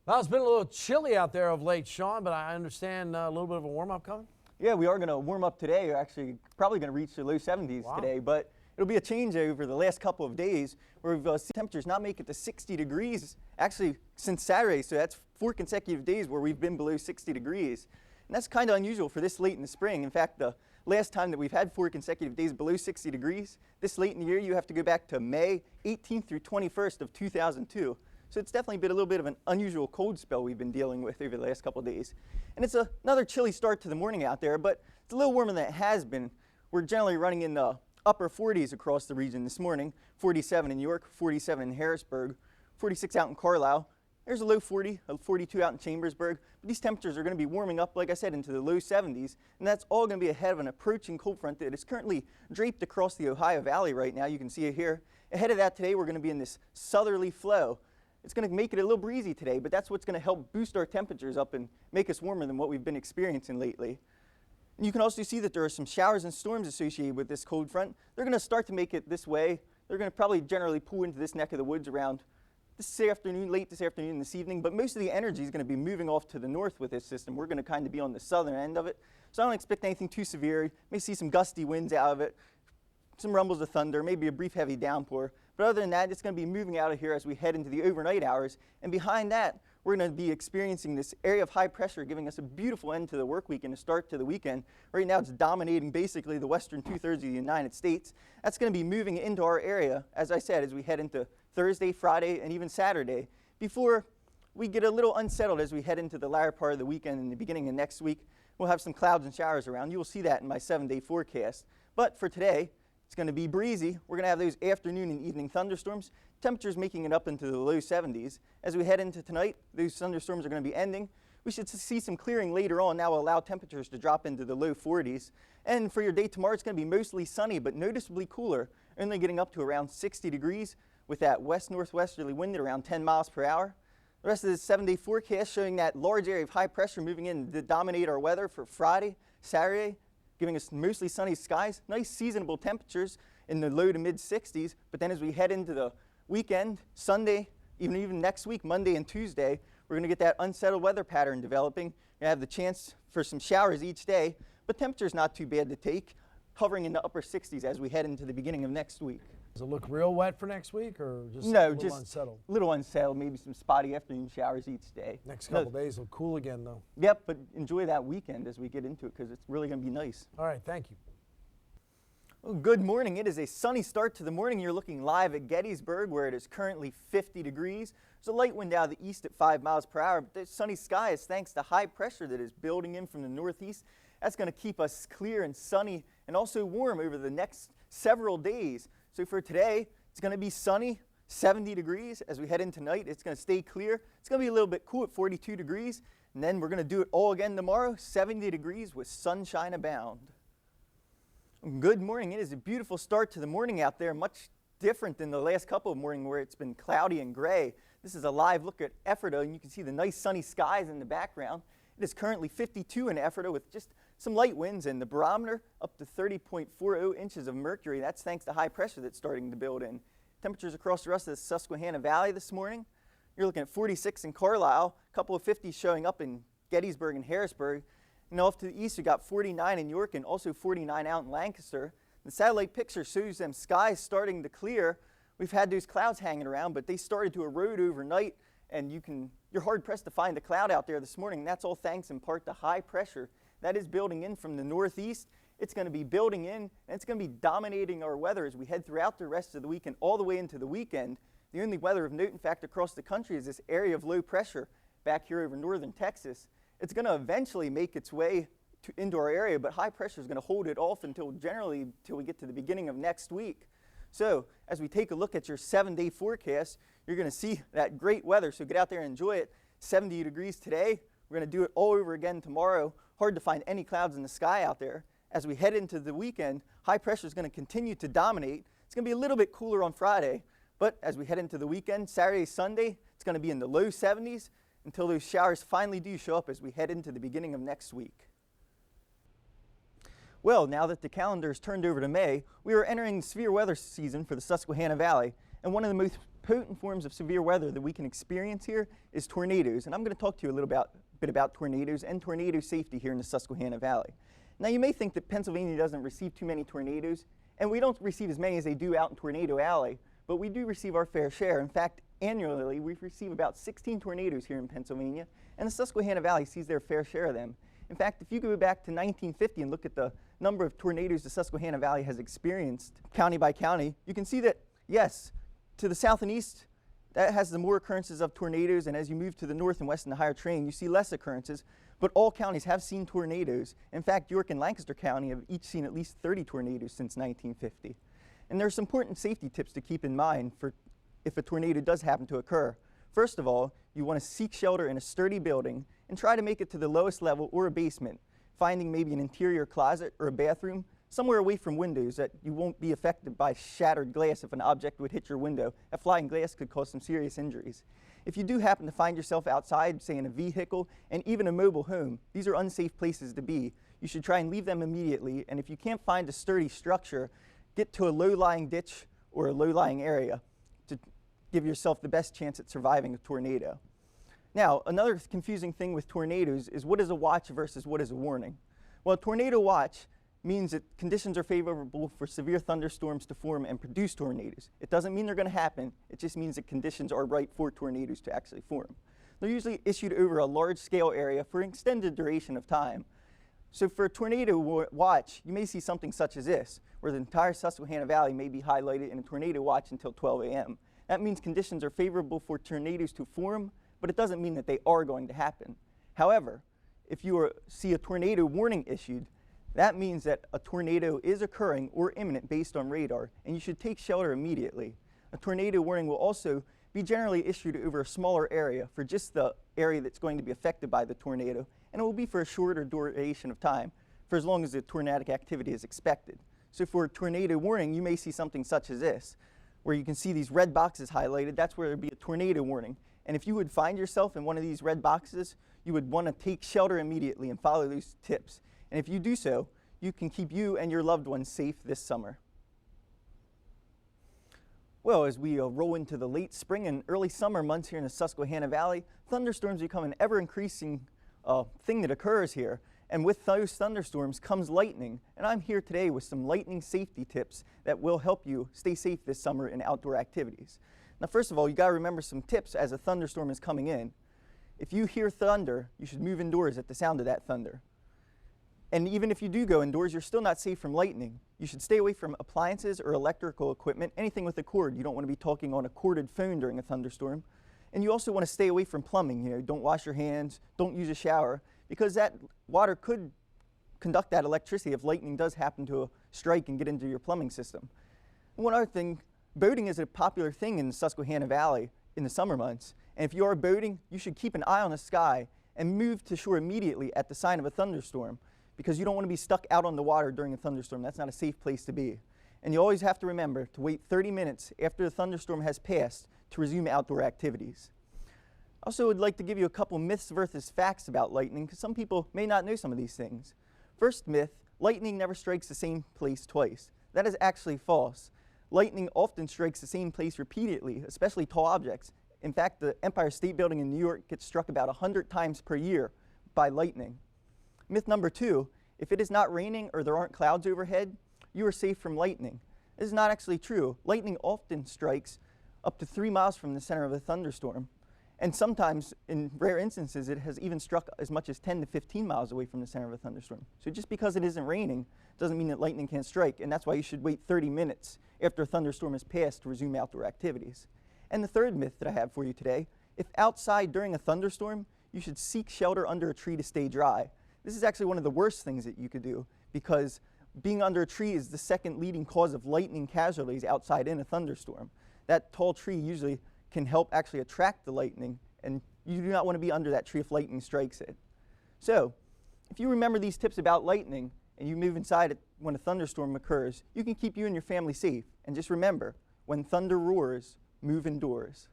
Well, it's been a little chilly out there of late, Shawn, but I understand a little bit of a warm-up coming. Yeah, we are going to warm up today. We're actually probably going to reach the low 70s today, but it'll be a change over the last couple of days where we've seen temperatures not make it to 60 degrees actually since Saturday. So that's 4 consecutive days where we've been below 60 degrees. And that's kind of unusual for this late in the spring. In fact, the last time that we've had 4 consecutive days below 60 degrees, this late in the year, you have to go back to May 18th through 21st of 2002. So it's definitely been a little bit of an unusual cold spell we've been dealing with over the last couple of days. And it's another chilly start to the morning out there, but it's a little warmer than it has been. We're generally running in the upper 40s across the region this morning, 47 in York, 47 in Harrisburg, 46 out in Carlisle. There's a low 40, a 42 out in Chambersburg. But these temperatures are going to be warming up, like I said, into the low 70s, and that's all going to be ahead of an approaching cold front that is currently draped across the Ohio Valley right now. You can see it here. Ahead of that today, we're going to be in this southerly flow. It's going to make it a little breezy today, but that's what's going to help boost our temperatures up and make us warmer than what we've been experiencing lately. And you can also see that there are some showers and storms associated with this cold front. They're going to start to make it this way. They're going to probably generally pull into this neck of the woods around this afternoon, late this afternoon and this evening, but most of the energy is going to be moving off to the north with this system. We're going to kind of be on the southern end of it, so I don't expect anything too severe. You may see some gusty winds out of it, some rumbles of thunder, maybe a brief heavy downpour. But other than that, it's going to be moving out of here as we head into the overnight hours. And behind that, we're going to be experiencing this area of high pressure, giving us a beautiful end to the work week and a start to the weekend. Right now, it's dominating basically the western two-thirds of the United States. That's going to be moving into our area, as I said, as we head into Thursday, Friday, and even Saturday, before we get a little unsettled as we head into the latter part of the weekend and the beginning of next week. We'll have some clouds and showers around. You will see that in my 7-day forecast. But for today, it's going to be breezy. We're going to have those afternoon and evening thunderstorms. Temperatures making it up into the low 70s. As we head into tonight, those thunderstorms are going to be ending. We should see some clearing later on. That will allow temperatures to drop into the low 40s. And for your day tomorrow, it's going to be mostly sunny, but noticeably cooler, only getting up to around 60 degrees with that west-northwesterly wind at around 10 miles per hour. The rest of the 7-day forecast showing that large area of high pressure moving in to dominate our weather for Friday, Saturday, giving us mostly sunny skies, nice seasonable temperatures in the low to mid 60s. But then as we head into the weekend, Sunday, even next week, Monday and Tuesday, we're going to get that unsettled weather pattern developing. We're going to have the chance for some showers each day, but temperature's not too bad to take, hovering in the upper 60s as we head into the beginning of next week. Does it look real wet for next week, or just no, a little just unsettled? A little unsettled, maybe some spotty afternoon showers each day. Next couple days will cool again, though. Yep, but enjoy that weekend as we get into it because it's really going to be nice. All right, thank you. Well, good morning. It is a sunny start to the morning. You're looking live at Gettysburg, where it is currently 50 degrees. There's a light wind out of the east at 5 miles per hour, but the sunny sky is thanks to high pressure that is building in from the northeast. That's going to keep us clear and sunny and also warm over the next several days. So for today, it's going to be sunny, 70 degrees. As we head into tonight, it's going to stay clear. It's going to be a little bit cool at 42 degrees. And then we're going to do it all again tomorrow, 70 degrees with sunshine abound. Good morning. It is a beautiful start to the morning out there, much different than the last couple of mornings where it's been cloudy and gray. This is a live look at Ephrata, and you can see the nice sunny skies in the background. It is currently 52 in Ephrata with just some light winds and the barometer up to 30.40 inches of mercury. That's thanks to high pressure that's starting to build in. Temperatures across the rest of the Susquehanna Valley this morning, you're looking at 46 in Carlisle, a couple of 50s showing up in Gettysburg and Harrisburg. And off to the east, we got 49 in York and also 49 out in Lancaster. The satellite picture shows them skies starting to clear. We've had those clouds hanging around, but they started to erode overnight, and you're hard-pressed to find a cloud out there this morning. And that's all thanks in part to high pressure that is building in from the northeast. It's going to be building in, and it's going to be dominating our weather as we head throughout the rest of the week and all the way into the weekend. The only weather of note, in fact, across the country is this area of low pressure back here over northern Texas. It's going to eventually make its way into our area, but high pressure is going to hold it off until we get to the beginning of next week. So as we take a look at your 7-day forecast, you're going to see that great weather. So get out there and enjoy it. 70 degrees today. We're going to do it all over again tomorrow. Hard to find any clouds in the sky out there. As we head into the weekend, high pressure is going to continue to dominate. It's going to be a little bit cooler on Friday, but as we head into the weekend, Saturday, Sunday, it's going to be in the low 70s until those showers finally do show up as we head into the beginning of next week. Well, now that the calendar is turned over to May, we are entering severe weather season for the Susquehanna Valley, and one of the most potent forms of severe weather that we can experience here is tornadoes. And I'm going to talk to you a little bit about tornadoes and tornado safety here in the Susquehanna Valley. Now, you may think that Pennsylvania doesn't receive too many tornadoes, and we don't receive as many as they do out in Tornado Alley, but we do receive our fair share. In fact, annually, we receive about 16 tornadoes here in Pennsylvania, and the Susquehanna Valley sees their fair share of them. In fact, if you go back to 1950 and look at the number of tornadoes the Susquehanna Valley has experienced, county by county, you can see that, yes, to the south and east, that has the more occurrences of tornadoes, and as you move to the north and west in the higher terrain, you see less occurrences, but all counties have seen tornadoes. In fact, York and Lancaster County have each seen at least 30 tornadoes since 1950. And there are some important safety tips to keep in mind for if a tornado does happen to occur. First of all, you want to seek shelter in a sturdy building and try to make it to the lowest level or a basement, finding maybe an interior closet or a bathroom, somewhere away from windows that you won't be affected by shattered glass if an object would hit your window. A flying glass could cause some serious injuries. If you do happen to find yourself outside, say in a vehicle, and even a mobile home, these are unsafe places to be. You should try and leave them immediately, and if you can't find a sturdy structure, get to a low-lying ditch or a low-lying area to give yourself the best chance at surviving a tornado. Now, another confusing thing with tornadoes is what is a watch versus what is a warning. Well, a tornado watch means that conditions are favorable for severe thunderstorms to form and produce tornadoes. It doesn't mean they're going to happen. It just means that conditions are right for tornadoes to actually form. They're usually issued over a large-scale area for an extended duration of time. So for a tornado watch, you may see something such as this, where the entire Susquehanna Valley may be highlighted in a tornado watch until 12 a.m. That means conditions are favorable for tornadoes to form, but it doesn't mean that they are going to happen. However, if you see a tornado warning issued, that means that a tornado is occurring or imminent based on radar, and you should take shelter immediately. A tornado warning will also be generally issued over a smaller area for just the area that's going to be affected by the tornado, and it will be for a shorter duration of time, for as long as the tornadic activity is expected. So for a tornado warning, you may see something such as this, where you can see these red boxes highlighted. That's where there would be a tornado warning. And if you would find yourself in one of these red boxes, you would want to take shelter immediately and follow these tips. And if you do so, you can keep you and your loved ones safe this summer. Well, as we roll into the late spring and early summer months here in the Susquehanna Valley, thunderstorms become an ever-increasing thing that occurs here. And with those thunderstorms comes lightning. And I'm here today with some lightning safety tips that will help you stay safe this summer in outdoor activities. Now, first of all, you got to remember some tips as a thunderstorm is coming in. If you hear thunder, you should move indoors at the sound of that thunder. And even if you do go indoors, you're still not safe from lightning. You should stay away from appliances or electrical equipment, anything with a cord. You don't want to be talking on a corded phone during a thunderstorm. And you also want to stay away from plumbing. Don't wash your hands, don't use a shower, because that water could conduct that electricity if lightning does happen to strike and get into your plumbing system. And one other thing, boating is a popular thing in the Susquehanna Valley in the summer months. And if you are boating, you should keep an eye on the sky and move to shore immediately at the sign of a thunderstorm, because you don't want to be stuck out on the water during a thunderstorm. That's not a safe place to be. And you always have to remember to wait 30 minutes after the thunderstorm has passed to resume outdoor activities. I also would like to give you a couple myths versus facts about lightning, because some people may not know some of these things. First myth, lightning never strikes the same place twice. That is actually false. Lightning often strikes the same place repeatedly, especially tall objects. In fact, the Empire State Building in New York gets struck about 100 times per year by lightning. Myth number 2, if it is not raining or there aren't clouds overhead, you are safe from lightning. This is not actually true. Lightning often strikes up to 3 miles from the center of a thunderstorm. And sometimes, in rare instances, it has even struck as much as 10 to 15 miles away from the center of a thunderstorm. So just because it isn't raining doesn't mean that lightning can't strike, and that's why you should wait 30 minutes after a thunderstorm has passed to resume outdoor activities. And the third myth that I have for you today, if outside during a thunderstorm, you should seek shelter under a tree to stay dry. This is actually one of the worst things that you could do, because being under a tree is the second leading cause of lightning casualties outside in a thunderstorm. That tall tree usually can help actually attract the lightning, and you do not want to be under that tree if lightning strikes it. So, if you remember these tips about lightning and you move inside it when a thunderstorm occurs, you can keep you and your family safe. And just remember, when thunder roars, move indoors.